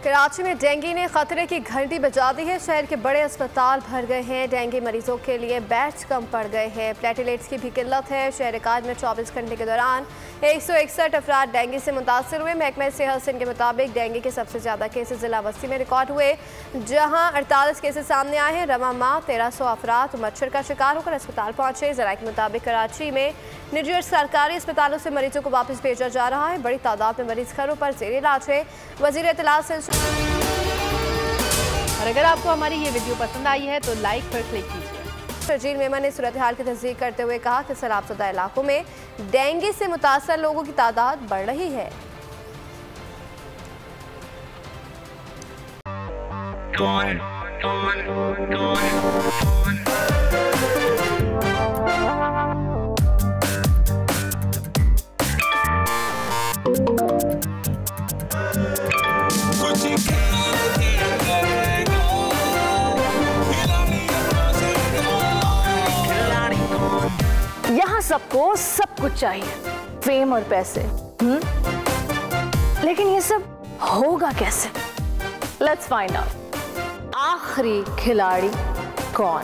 कराची में डेंगू ने खतरे की घंटी बजा दी है। शहर के बड़े अस्पताल भर गए हैं। डेंगू मरीजों के लिए बेड्स कम पड़ गए हैं। प्लेटलेट्स की भी किल्लत है। शहर काज में 24 घंटे के दौरान 161 अफराद डेंगू से मुतासर हुए। महकमा सेहत सिंध के मुताबिक डेंगू के सबसे ज़्यादा केसेस जिला वस्ती में रिकॉर्ड हुए, जहाँ 48 केसेस सामने आए हैं। रवा माह 1300 अफराद मच्छर का शिकार होकर अस्पताल पहुंचे। जराये के मुताबिक कराची में निजी और सरकारी अस्पतालों से मरीजों को वापस भेजा जा रहा है। बड़ी तादाद में मरीज घरों पर जेर इलाज है। वजीर इत्तलात से और अगर आपको हमारी ये वीडियो पसंद आई है तो लाइक पर क्लिक कीजिए। सरजील मेमन ने सूरत हाल की तस्दीक करते हुए कहा कि सैलाबशुदा इलाकों में डेंगू से मुतासर लोगों की तादाद बढ़ रही है। यहाँ सबको सब कुछ चाहिए, फेम और पैसे, लेकिन ये सब होगा कैसे? Let's find out. आखिरी खिलाड़ी कौन?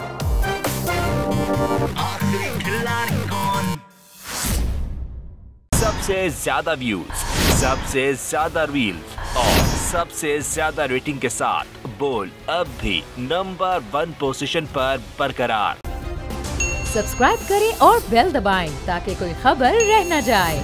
सबसे ज्यादा व्यूज, सबसे ज्यादा रील्स और सबसे ज्यादा रेटिंग के साथ बोल अब भी नंबर 1 पोजीशन पर बरकरार। सब्सक्राइब करें और बेल दबाएं ताकि कोई खबर रह न जाए।